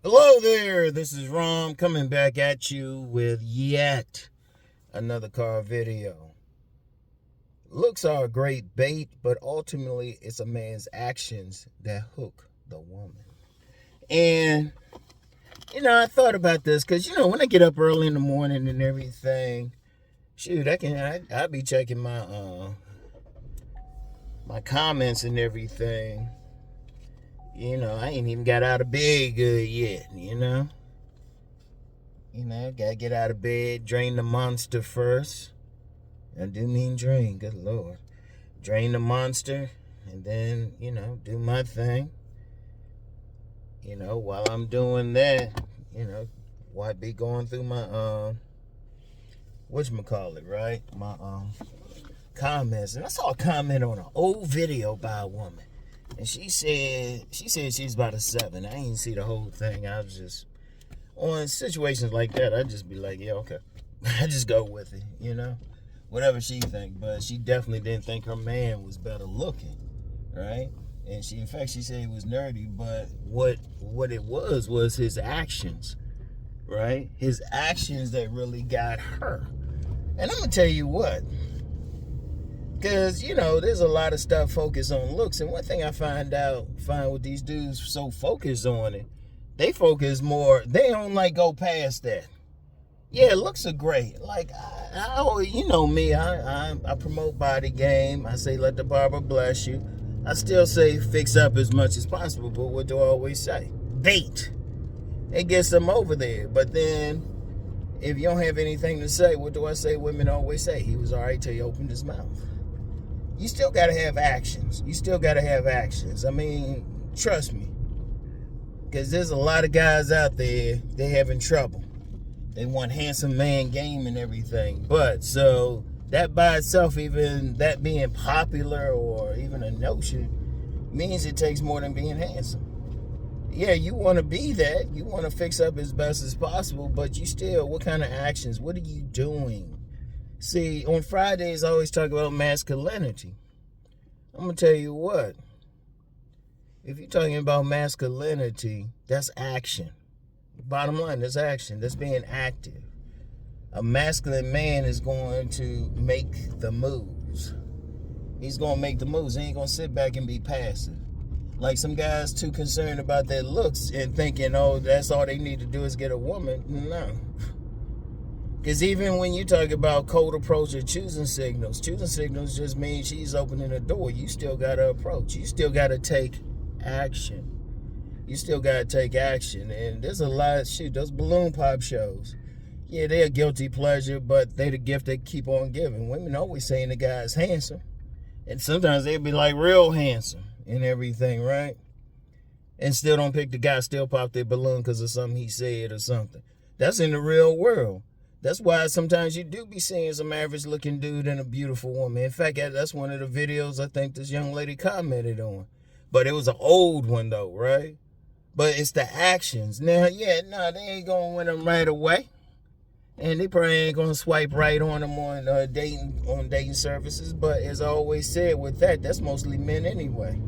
Hello there, this is Rom coming back at you with yet another car video. Looks are a great bait, but ultimately it's a man's actions that hook the woman. And, I thought about this because, when I get up early in the morning and everything, shoot, I'll be checking my comments and everything. I ain't even got out of bed good yet, gotta get out of bed, drain the monster first. I do mean drain, good Lord. Drain the monster, and then, do my thing. While I'm doing that, why be going through my, whatchamacallit, right? My, comments. And I saw a comment on an old video by a woman. And she said she's about a 7. I didn't see the whole thing. I was just, on situations like that, I just be like, yeah, okay. I just go with it, whatever she think. But she definitely didn't think her man was better looking, right? And in fact, she said he was nerdy, but what it was his actions, right? His actions that really got her. And I'm gonna tell you what, because there's a lot of stuff focused on looks, and one thing I find with these dudes so focused on it, they focus more. They don't go past that. Yeah, looks are great. Like I always, me, I promote body game. I say let the barber bless you. I still say fix up as much as possible, but what do I always say? Bait. It gets them over there. But then, if you don't have anything to say, what do I say? Women always say he was all right till he opened his mouth. You still got to have actions. I mean, trust me. Because there's a lot of guys out there, they having trouble. They want handsome man game and everything. But, so, that by itself, even that being popular or even a notion, means it takes more than being handsome. Yeah, you want to be that. You want to fix up as best as possible. But you still, what kind of actions? What are you doing? See, on Fridays, I always talk about masculinity. I'm going to tell you what. If you're talking about masculinity, that's action. Bottom line, that's action. That's being active. A masculine man is going to make the moves. He's going to make the moves. He ain't going to sit back and be passive. Like some guys too concerned about their looks and thinking, oh, that's all they need to do is get a woman. No. Because even when you talk about cold approach or choosing signals just mean she's opening the door. You still got to approach. You still got to take action. And there's a lot of shit. Those balloon pop shows, yeah, they're a guilty pleasure, but they the gift they keep on giving. Women always saying the guy's handsome. And sometimes they'd be like real handsome and everything, right? And still don't pick the guy, still pop their balloon because of something he said or something. That's in the real world. That's why sometimes you do be seeing some average looking dude and a beautiful woman. In fact, that's one of the videos I think this young lady commented on. But it was an old one though, right? But it's the actions. Now, they ain't going to win them right away. And they probably ain't going to swipe right on them on dating services. But as I always said with that, that's mostly men anyway.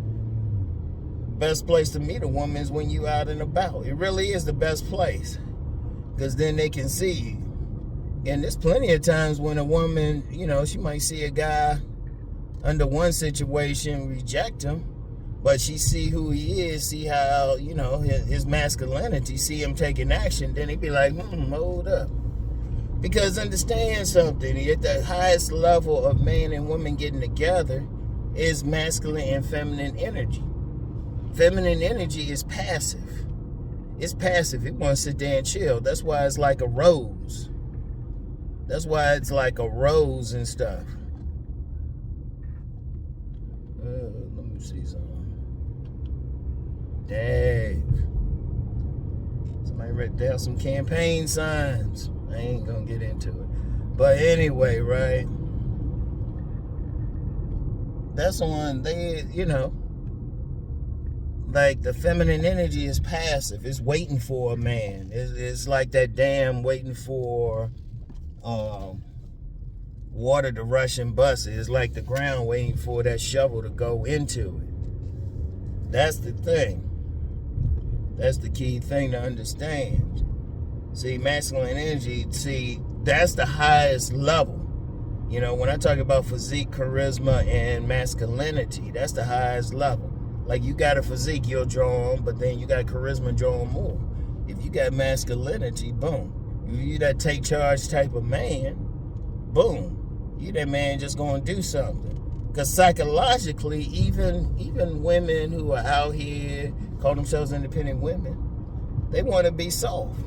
Best place to meet a woman is when you out and about. It really is the best place. Because then they can see you. And there's plenty of times when a woman, she might see a guy under one situation, reject him, but she see who he is, see how, his masculinity, see him taking action, then he'd be like, hold up. Because understand something, at the highest level of man and woman getting together is masculine and feminine energy. Feminine energy is passive. It's passive. It wants to sit there and chill. That's why it's like a rose. And stuff. Let me see something. Dang. Somebody wrote down some campaign signs. I ain't gonna get into it. But anyway, right? That's on like the feminine energy is passive. It's waiting for a man. It's like that dam waiting for water to rush and bust it. It's like the ground waiting for that shovel to go into it. That's the thing. That's the key thing to understand. See, masculine energy, that's the highest level. You know, when I talk about physique, charisma, and masculinity, that's the highest level. Like, you got a physique, you'll draw on, but then you got charisma, draw on more. If you got masculinity, boom. If you that take charge type of man, boom. You that man just going to do something. Because psychologically, even women who are out here, call themselves independent women, they want to be soft.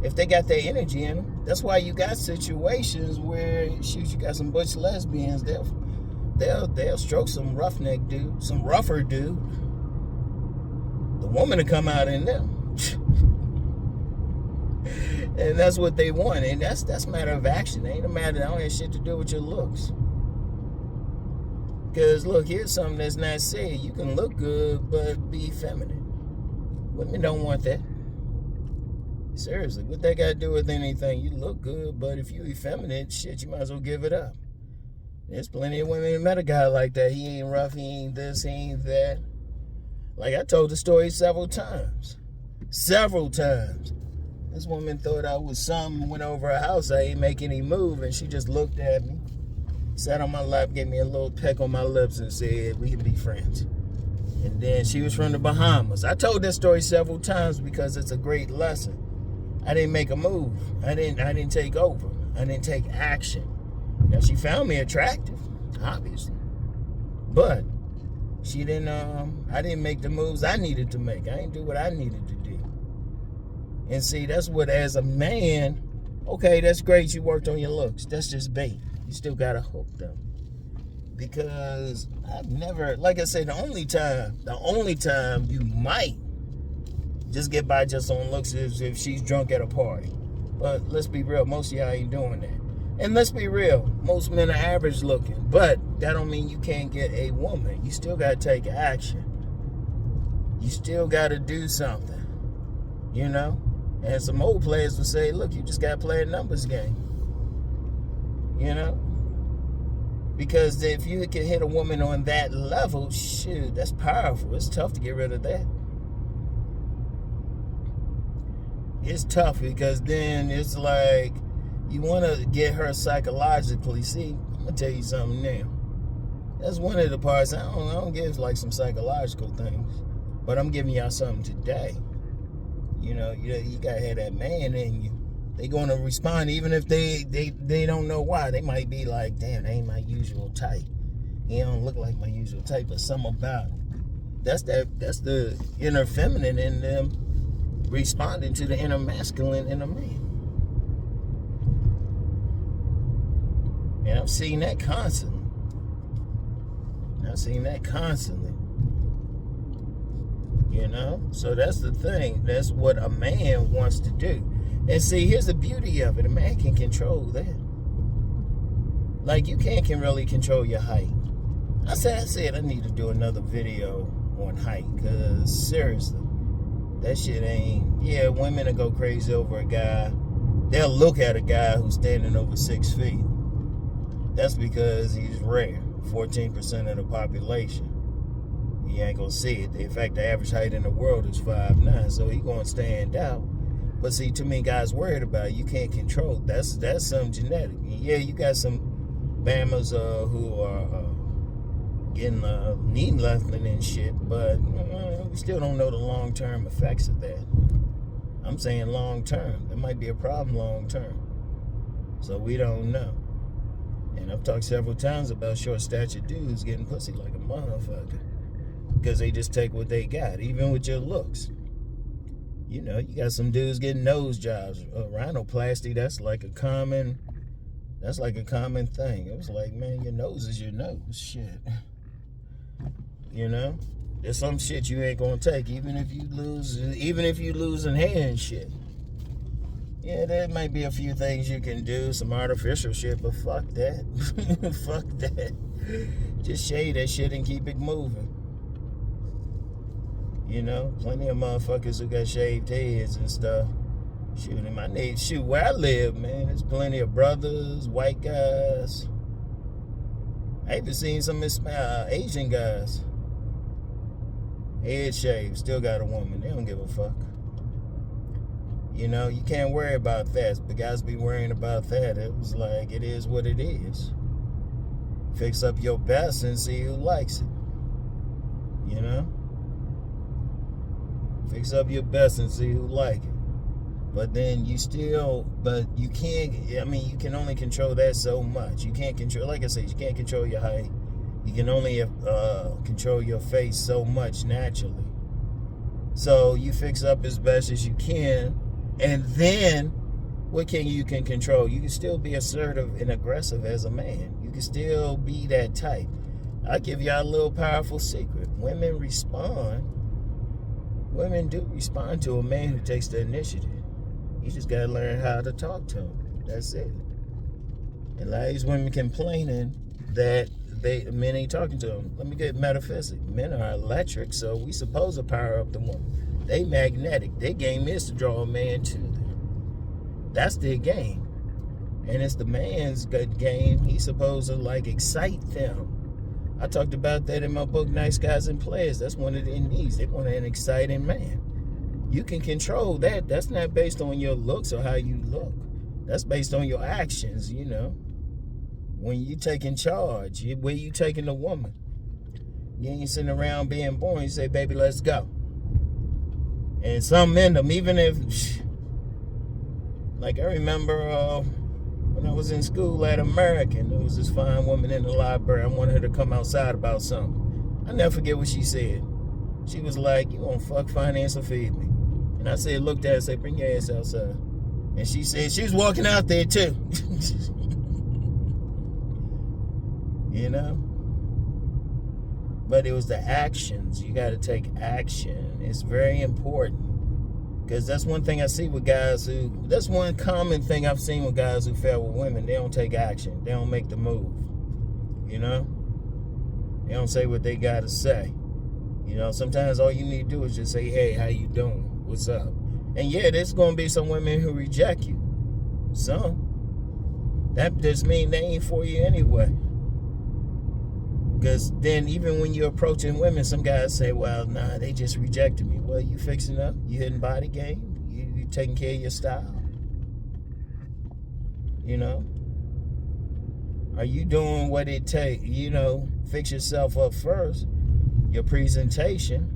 If they got their energy in them. That's why you got situations where, shoot, you got some butch lesbians, they'll stroke some roughneck dude, some rougher dude. The woman will come out in them. And that's what they want. And that's a matter of action. It ain't a matter, that don't have shit to do with your looks. Because, look, here's something that's not said. You can look good, but be feminine. Women don't want that. Seriously, what that got to do with anything? You look good, but if you effeminate, shit, you might as well give it up. There's plenty of women who met a guy like that. He ain't rough, he ain't this, he ain't that. Like, I told the story several times. Several times. This woman thought I was something, went over her house, I ain't make any move, and she just looked at me, sat on my lap, gave me a little peck on my lips, and said, we can be friends. And then she was from the Bahamas. I told that story several times because it's a great lesson. I didn't make a move. I didn't take over. I didn't take action. Now, she found me attractive, obviously. But she didn't, I didn't make the moves I needed to make. I didn't do what I needed to do. And see, that's what, as a man, okay, that's great, you worked on your looks. That's just bait. You still gotta hook them. Because I've never, like I said, the only time you might just get by just on looks is if she's drunk at a party. But let's be real, most of y'all ain't doing that. And let's be real, most men are average looking. But that don't mean you can't get a woman. You still gotta take action. You still gotta do something. You know? And some old players would say, look, you just gotta play a numbers game. You know? Because if you can hit a woman on that level, shoot, that's powerful. It's tough to get rid of that. It's tough because then it's like you want to get her psychologically. See, I'm going to tell you something now. That's one of the parts. I don't give like some psychological things, but I'm giving y'all something today. You know, you got to have that man in you. They going to respond even if they don't know why. They might be like, damn, that ain't my usual type. He don't look like my usual type, but something about him. That's the inner feminine in them responding to the inner masculine in a man. And I've seen that constantly. You know? So that's the thing. That's what a man wants to do. And see, here's the beauty of it. A man can control that. Like, you can really control your height. I said I need to do another video on height. Because, seriously, that shit ain't... Yeah, women will go crazy over a guy. They'll look at a guy who's standing over 6 feet. That's because he's rare. 14% of the population. You ain't gonna see it. In fact, the average height in the world is 5'9", so he gonna stand out. But see, too many guys worried about it. You can't control. That's some genetic. Yeah, you got some Bamas who are getting knee lengthening and shit, but we still don't know the long-term effects of that. I'm saying long-term. There might be a problem long-term. So we don't know. And I've talked several times about short-statured dudes getting pussy like a motherfucker. Because they just take what they got, even with your looks. You know, you got some dudes getting nose jobs. Rhinoplasty, that's like a common thing. It was like, man, your nose is your nose. Shit. You know? There's some shit you ain't gonna take, even if you lose in hair and shit. Yeah, there might be a few things you can do, some artificial shit, but fuck that. Fuck that. Just shave that shit and keep it moving. You know, plenty of motherfuckers who got shaved heads and stuff. Shoot, where I live, man, there's plenty of brothers, white guys. I even seen some Asian guys. head shaved, still got a woman. They don't give a fuck. You know, you can't worry about that. But guys be worrying about that. It was like, it is what it is. Fix up your best and see who likes it. You know? Fix up your best and see who like it. But then you can't, you can only control that so much. You can't control, like I said, you can't control your height. You can only control your face so much naturally. So you fix up as best as you can. And then, what you can control? You can still be assertive and aggressive as a man. You can still be that type. I'll give y'all a little powerful secret. Women do respond to a man who takes the initiative. You just gotta learn how to talk to him. That's it. And a lot of these women complaining that men ain't talking to them. Let me get metaphysics. Men are electric, so we supposed to power up the woman. They magnetic. Their game is to draw a man to them. That's their game. And it's the man's good game. He's supposed to excite them. I talked about that in my book, Nice Guys and Players. That's one of their needs. They want an exciting man. You can control that. That's not based on your looks or how you look. That's based on your actions, you know. When you taking charge, where you taking the woman. You ain't sitting around being boring. You say, baby, let's go. And some men, them, even if, I remember when I was in school at American, there was this fine woman in the library. I wanted her to come outside about something. I never forget what she said. She was like, you gonna fuck, finance, or feed me? And I said, looked at her and said, bring your ass outside. And she said, she was walking out there too. You know? But it was the actions. You got to take action. It's very important. Because that's one thing I see with guys that's one common thing I've seen with guys who fail with women. They don't take action. They don't make the move. You know? They don't say what they got to say. You know, sometimes all you need to do is just say, hey, how you doing? What's up? And yeah, there's going to be some women who reject you. Some. That just means they ain't for you anyway. Because then even when you're approaching women, some guys say, well, nah, they just rejected me. Well, you fixing up? You hitting body game? You taking care of your style? You know? Are you doing what it takes? You know, fix yourself up first, your presentation,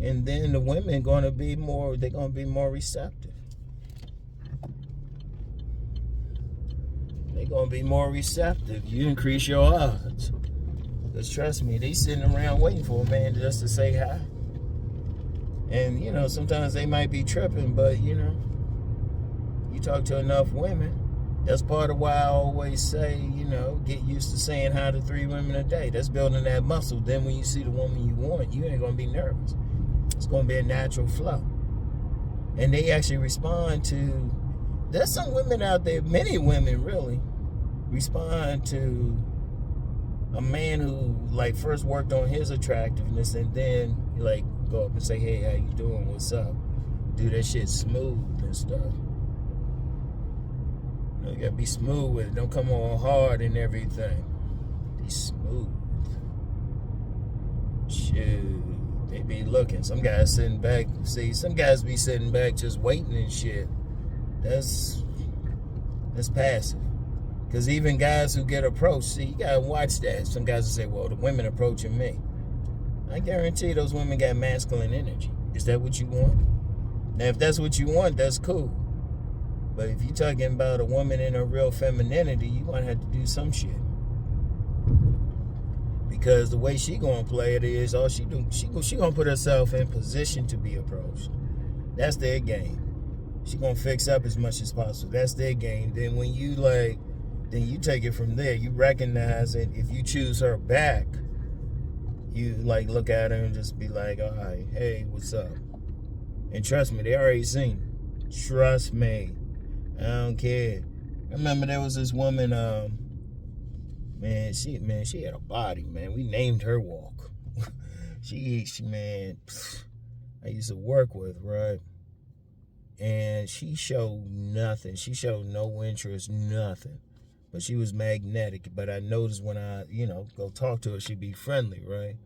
and then the women they're going to be more receptive. They're going to be more receptive. You increase your odds. Because trust me, they sitting around waiting for a man just to say hi. And, you know, sometimes they might be tripping, but, you know, you talk to enough women. That's part of why I always say, you know, get used to saying hi to 3 women a day. That's building that muscle. Then when you see the woman you want, you ain't going to be nervous. It's going to be a natural flow. And they actually respond to, there's some women out there, many women really, respond to a man who first worked on his attractiveness and then go up and say, hey, how you doing? What's up? Do that shit smooth and stuff. You know, you gotta be smooth with it. Don't come on hard and everything. Be smooth. Shoot. They be looking. Some guys sitting back. See, some guys be sitting back just waiting and shit. That's passive. Because even guys who get approached, see, you gotta watch that. Some guys will say, well, the women approaching me. I guarantee those women got masculine energy. Is that what you want? Now, if that's what you want, that's cool. But if you're talking about a woman in her real femininity, you gonna have to do some shit. Because the way she gonna play it is, all she gonna put herself in position to be approached. That's their game. She gonna fix up as much as possible. That's their game. Then when you then you take it from there. You recognize it. If you choose her back, you look at her and just be like, all right, hey, what's up? And trust me, they already seen it. Trust me. I don't care. I remember there was this woman, she had a body, man. We named her Walk. she, man, I used to work with, right? And she showed nothing. She showed no interest, nothing. But she was magnetic. But I noticed when I, go talk to her, she'd be friendly, right?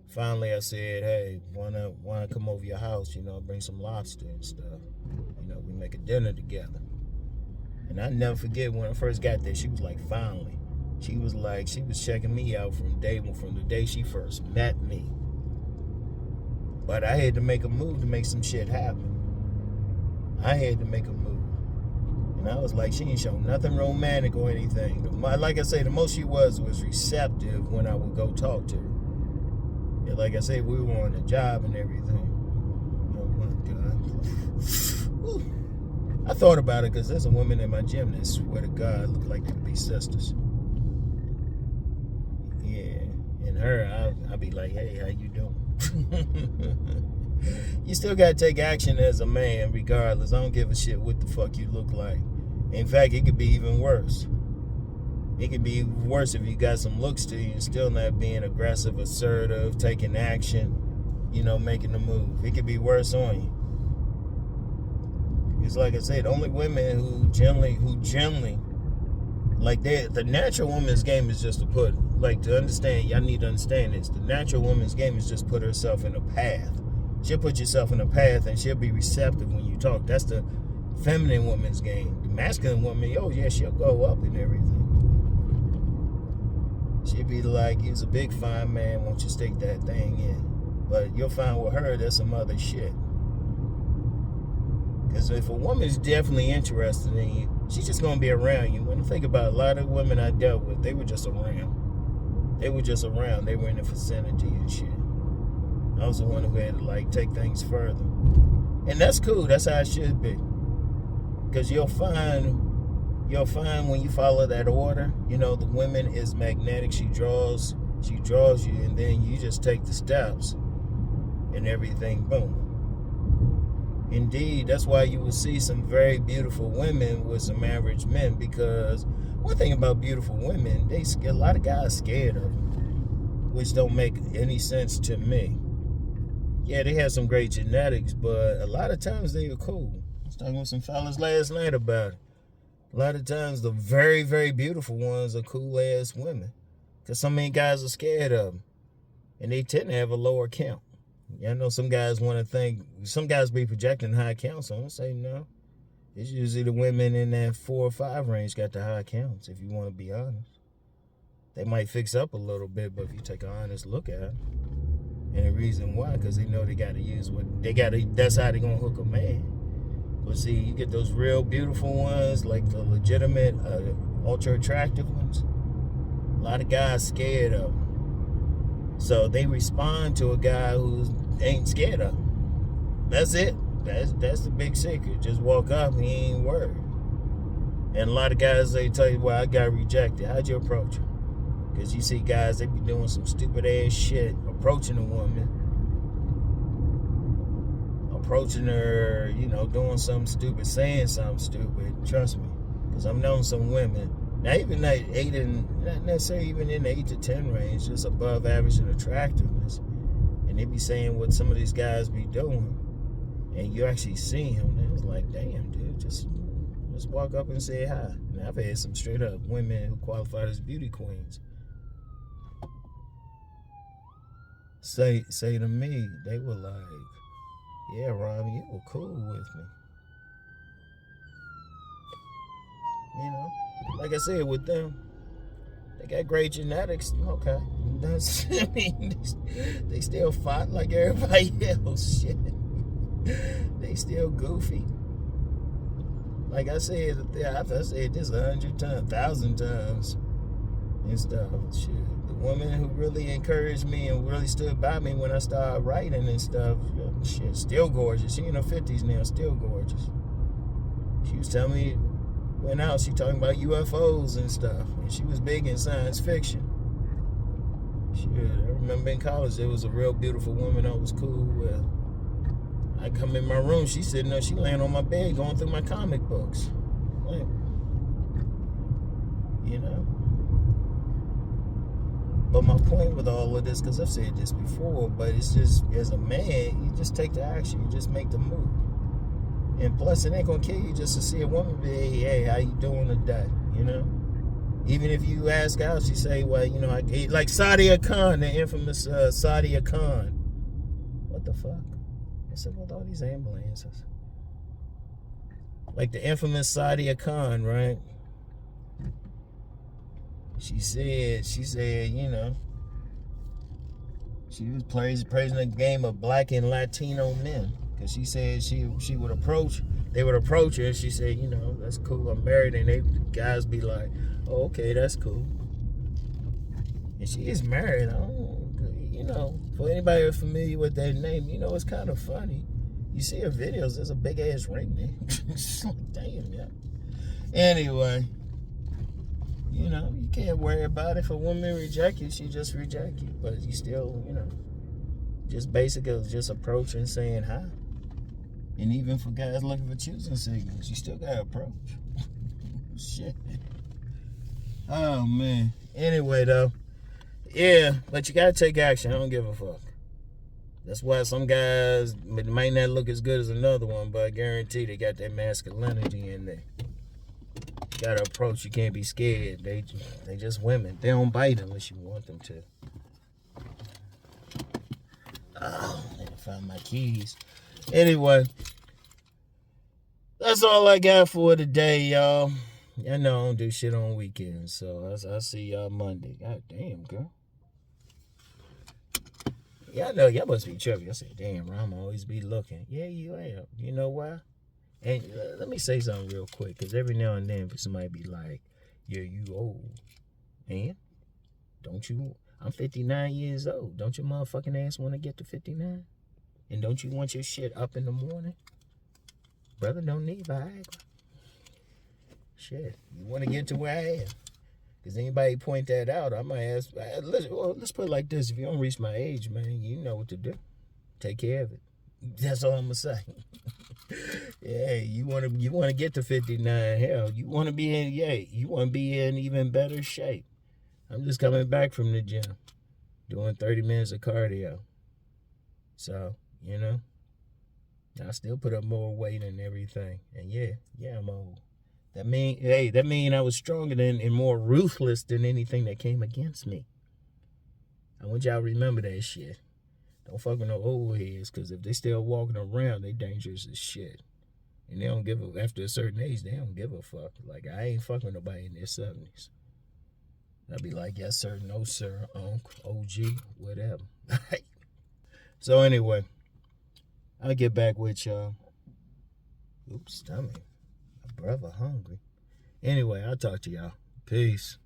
Finally, I said, hey, wanna come over your house, bring some lobster and stuff. We make a dinner together. And I never forget when I first got there, she was like, finally. She was checking me out from the day she first met me. But I had to make a move to make some shit happen. I had to make a move. And I was like, she ain't show nothing romantic or anything. Like I say, the most she was receptive when I would go talk to her. And like I said, we were on the job and everything. Oh my God. I thought about it because there's a woman in my gym that swear to God look like they could be sisters. Yeah. And her, I'll be like, hey, how you doing? You still gotta take action as a man regardless. I don't give a shit what the fuck you look like. In fact, it could be even worse. It could be worse if you got some looks to you and still not being aggressive, assertive, taking action, making the move. It could be worse on you. It's like I said, only women who generally, like the natural woman's game is just to understand, y'all need to understand this. The natural woman's game is just put herself in a path. She'll put yourself in a path and she'll be receptive when you talk. That's the feminine woman's game. The masculine woman, oh yeah, she'll go up and everything. She'll be like, he's a big fine man, won't you stick that thing in? But you'll find with her, there's some other shit. Because if a woman's definitely interested in you, she's just going to be around you. When I think about a lot of women I dealt with, they were just around. They were in the vicinity and shit. I was the one who had to take things further. And that's cool. That's how it should be. Because you'll find when you follow that order, the woman is magnetic. She draws you, and then you just take the steps and everything, boom. Indeed, that's why you will see some very beautiful women with some average men, because one thing about beautiful women, a lot of guys scared of them, which don't make any sense to me. Yeah, they have some great genetics, but a lot of times they are cool. I was talking with some fellas last night about it. A lot of times the very, very beautiful ones are cool-ass women, because so many guys are scared of them, and they tend to have a lower count. I know some guys be projecting high counts, so I'm going to say no. It's usually the women in that 4 or 5 range got the high counts, if you want to be honest. They might fix up a little bit, but if you take an honest look at it, and the reason why, because they know they got to use that's how they're going to hook a man. But see, you get those real beautiful ones, like the legitimate, ultra attractive ones. A lot of guys scared of them. So they respond to a guy who ain't scared of them. That's it. That's the big secret. Just walk up, he ain't worried. And a lot of guys, they tell you, well, I got rejected. How'd you approach her? Because you see guys, they be doing some stupid ass shit, approaching a woman. Approaching her, doing something stupid, saying something stupid. Trust me, because I've known some women, not even not necessarily even in the 8 to 10 range, just above average in attractiveness, and they be saying what some of these guys be doing, and you actually see him, and it's like, damn, dude, just walk up and say hi. And I've had some straight up women who qualified as beauty queens say to me, they were like, yeah, Rom, you were cool with me. Like I said, with them, they got great genetics. Okay. They still fight like everybody else. Shit. They still goofy. Like I said, I've said this 100 times, 1,000 times and stuff. Shit. The woman who really encouraged me and really stood by me when I started writing and stuff, shit, still gorgeous. She in her 50s now, still gorgeous. She was telling me, went out, she talking about UFOs and stuff, and she was big in science fiction. Shit, I remember in college, there was a real beautiful woman I was cool with. I come in my room, she sitting there, she laying on my bed going through my comic books. Like, But my point with all of this, because I've said this before, but it's just, as a man, you just take the action, you just make the move. And plus, it ain't gonna kill you just to see a woman be, hey, how you doing today, Even if you ask out, she say, well, you know, like Sadia Khan, the infamous Sadia Khan. What the fuck? What's up with all these ambulances? Like the infamous Sadia Khan, right? She said, you know, she was praising the game of black and Latino men. Because she said she would approach, they would approach her, and she said, you know, that's cool, I'm married, and the guys be like, oh, okay, that's cool. And she is married. I don't, you know, for anybody who's familiar with that name, you know, it's kind of funny. You see her videos, there's a big ass ring there. It's like, damn, yeah. Anyway, you know, you can't worry about it. If a woman reject you, she just reject you. But you still, you know, just basically just approaching, saying hi. And even for guys looking for choosing signals, you still gotta approach. Shit. Oh man. Anyway though, yeah, but you gotta take action. I don't give a fuck. That's why some guys might not look as good as another one, but I guarantee they got that masculinity in there. You gotta approach. You can't be scared. They just women. They don't bite unless you want them to. Oh, I found my keys. Anyway, that's all I got for today, y'all. I know I don't do shit on weekends, so I'll see y'all Monday. God damn, girl. Yeah, I know y'all must be tripping. I said, damn, Rom always be looking. Yeah, you am. You know why? And let me say something real quick, because every now and then somebody be like, yeah, you old. And don't you? I'm 59 years old. Don't your motherfucking ass want to get to 59? And don't you want your shit up in the morning? Brother, don't need Viagra. Shit, you want to get to where I am? Because anybody point that out, I might ask, let's put it like this. If you don't reach my age, man, you know what to do. Take care of it. That's all I'm going to say. Yeah, you want to get to 59. Hell, you want to be in even better shape. I'm just coming back from the gym, doing 30 minutes of cardio. So, you know, I still put up more weight and everything. And yeah, I'm old. That mean I was stronger than and more ruthless than anything that came against me. I want y'all to remember that shit. Don't fuck with no old heads, because if they still walking around, they dangerous as shit. And they don't give a, after a certain age, they don't give a fuck. Like, I ain't fucking with nobody in their 70s. I'd be like, yes sir, no sir, OG, whatever. So anyway, I'll get back with y'all. Oops, stomach. My brother hungry. Anyway, I'll talk to y'all. Peace.